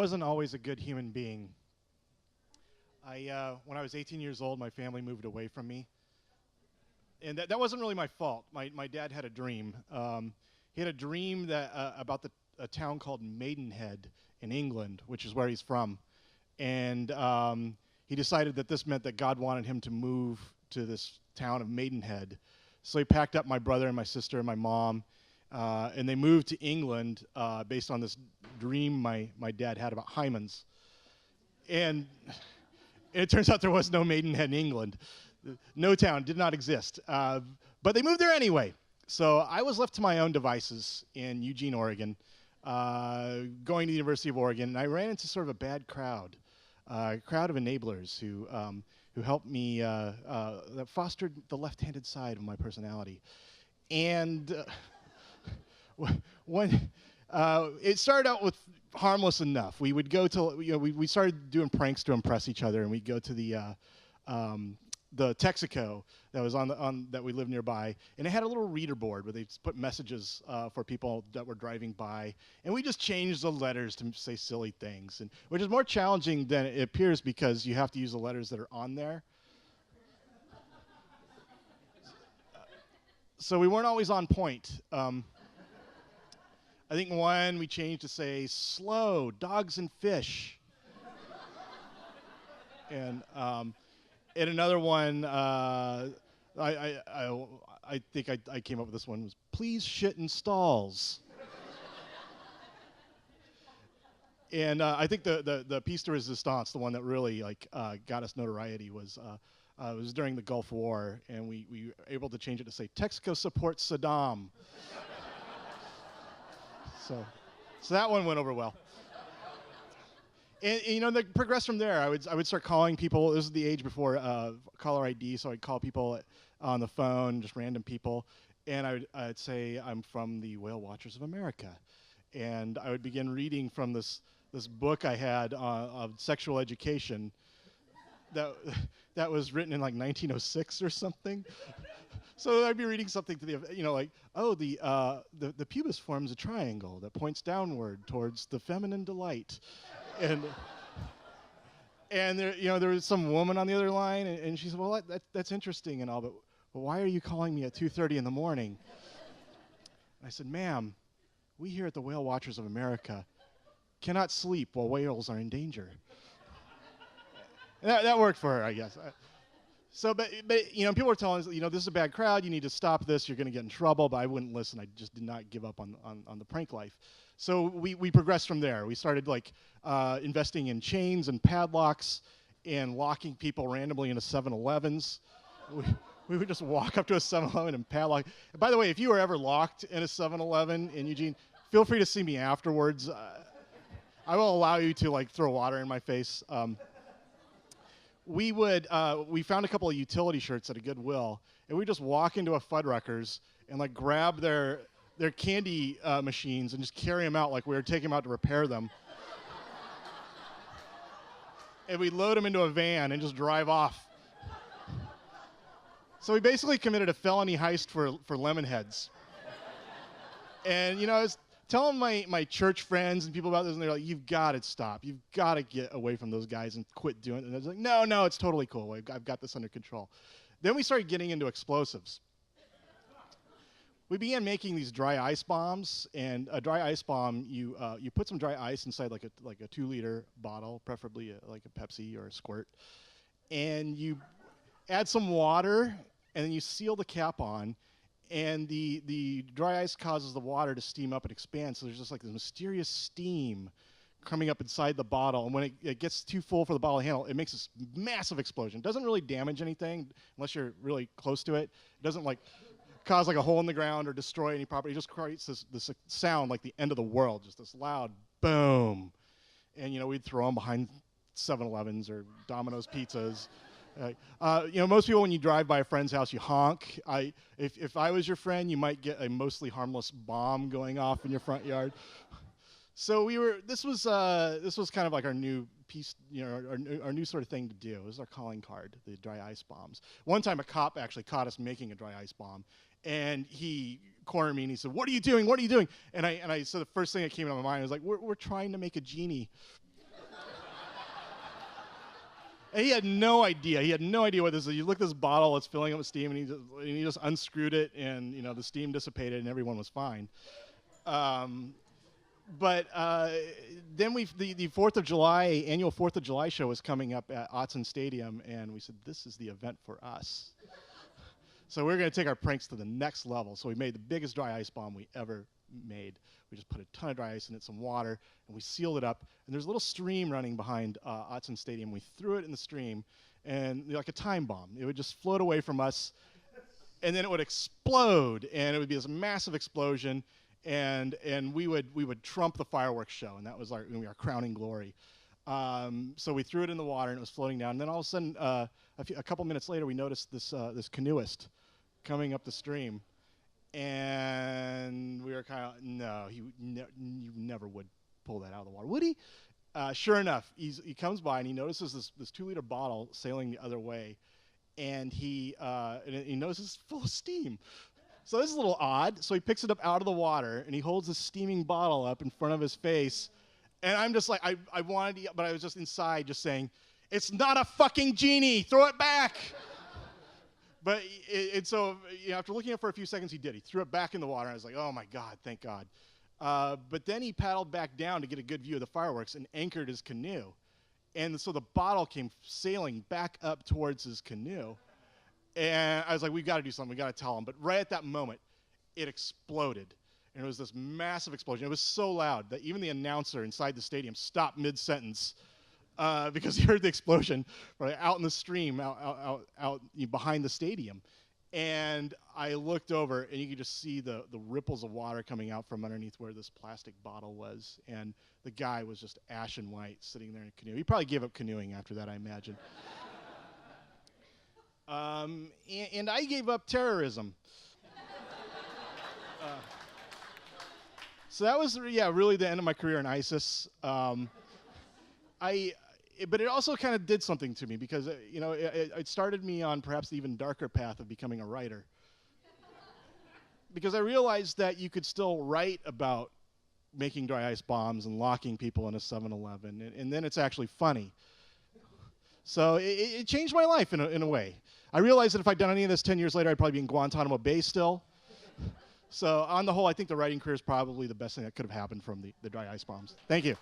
wasn't always a good human being. When I was 18 years old, my family moved away from me. And that wasn't really my fault. My dad had a dream. He had a dream about a town called Maidenhead in England, which is where he's from. And he decided that this meant that God wanted him to move to this town of Maidenhead. So he packed up my brother and my sister and my mom, and they moved to England based on this dream my dad had about hymens. And it turns out there was no Maidenhead in England. No town, did not exist. But they moved there anyway. So I was left to my own devices in Eugene, Oregon, going to the University of Oregon, and I ran into sort of a bad crowd, a crowd of enablers who helped me, that fostered the left-handed side of my personality. And when it started out with harmless enough. We would go to, we started doing pranks to impress each other, and we'd go to the Texaco that was that we lived nearby, and it had a little reader board where they put messages for people that were driving by, and we just changed the letters to say silly things, and which is more challenging than it appears because you have to use the letters that are on there. So we weren't always on point. I think one we changed to say slow, dogs and fish. And another one, I think I came up with this one, was please shit in stalls. And I think the piece de resistance, the one that really got us notoriety, was it was during the Gulf War, and we were able to change it to say Texaco supports Saddam. So that one went over well. And they progressed from there. I would start calling people. This is the age before caller ID, so I'd call people on the phone, just random people, and I'd say I'm from the Whale Watchers of America, and I would begin reading from this book I had of sexual education that was written in like 1906 or something. So I'd be reading something to the pubis forms a triangle that points downward towards the feminine delight. And there was some woman on the other line, and she said, well, that's interesting and all, but why are you calling me at 2:30 in the morning? And I said, ma'am, we here at the Whale Watchers of America cannot sleep while whales are in danger. And that worked for her, I guess. But people were telling us, this is a bad crowd, you need to stop this, you're going to get in trouble, but I wouldn't listen. I just did not give up on the prank life. So we progressed from there. We started investing in chains and padlocks and locking people randomly into 7-Elevens. We would just walk up to a 7-Eleven and padlock. And by the way, if you were ever locked in a 7-Eleven in Eugene, feel free to see me afterwards. I will allow you to throw water in my face. We found a couple of utility shirts at a Goodwill, and we'd just walk into a Fuddruckers and grab their candy machines and just carry them out like we were taking them out to repair them. And we'd load them into a van and just drive off. So we basically committed a felony heist for Lemonheads. And I was telling my church friends and people about this, and they're like, you've got to stop. You've got to get away from those guys and quit doing it. And I was like, no, it's totally cool. I've got this under control. Then we started getting into explosives. We began making these dry ice bombs, and a dry ice bomb, you put some dry ice inside like a 2-liter bottle, preferably like a Pepsi or a Squirt, and you add some water, and then you seal the cap on, and the dry ice causes the water to steam up and expand, so there's just this mysterious steam coming up inside the bottle, and when it gets too full for the bottle to handle, it makes this massive explosion. It doesn't really damage anything unless you're really close to it. It doesn't cause a hole in the ground or destroy any property. It just creates this sound like the end of the world, just this loud boom. And we'd throw them behind 7-Elevens or Domino's pizzas. Most people, when you drive by a friend's house, you honk. If I was your friend, you might get a mostly harmless bomb going off in your front yard. So this was kind of like our new piece, our new sort of thing to do. It was our calling card, the dry ice bombs. One time a cop actually caught us making a dry ice bomb, and he cornered me and he said, what are you doing? What are you doing? And I said the first thing that came into my mind was we're trying to make a genie. And he had no idea. He had no idea what this is. You look at this bottle, it's filling up with steam, and he just unscrewed it, and the steam dissipated, and everyone was fine. But then the 4th of July, annual 4th of July show was coming up at Autzen Stadium, and we said, this is the event for us. So we're going to take our pranks to the next level. So we made the biggest dry ice bomb we ever made. We just put a ton of dry ice in it, some water, and we sealed it up. And there's a little stream running behind Autzen Stadium. We threw it in the stream, and like a time bomb. It would just float away from us, and then it would explode, and it would be this massive explosion. And we would trump the fireworks show, and that was our crowning glory. So we threw it in the water, and it was floating down. And then all of a sudden, a couple minutes later, we noticed this canoeist coming up the stream, and we were kind of, no, you never would pull that out of the water, would he? Sure enough, he comes by and he notices this 2-liter bottle sailing the other way, and he notices it's full of steam. So this is a little odd. So he picks it up out of the water, and he holds this steaming bottle up in front of his face. And I'm just like, I wanted to, but I was just inside just saying, it's not a fucking genie. Throw it back. But so after looking at it for a few seconds, he did. He threw it back in the water. And I was like, oh, my God, thank God. But then he paddled back down to get a good view of the fireworks and anchored his canoe. And so the bottle came sailing back up towards his canoe. And I was like, we've got to do something. We've got to tell him. But right at that moment, it exploded. And it was this massive explosion. It was so loud that even the announcer inside the stadium stopped mid-sentence because he heard the explosion right out in the stream, out behind the stadium. And I looked over, and you could just see the ripples of water coming out from underneath where this plastic bottle was. And the guy was just ashen white sitting there in a canoe. He probably gave up canoeing after that, I imagine. And I gave up terrorism. So that was, really the end of my career in ISIS. But it also kind of did something to me because, it started me on perhaps the even darker path of becoming a writer. Because I realized that you could still write about making dry ice bombs and locking people in a 7-Eleven, and then it's actually funny. So it changed my life in a way. I realized that if I'd done any of this 10 years later, I'd probably be in Guantanamo Bay still. So on the whole, I think the writing career is probably the best thing that could have happened from the dry ice bombs. Thank you.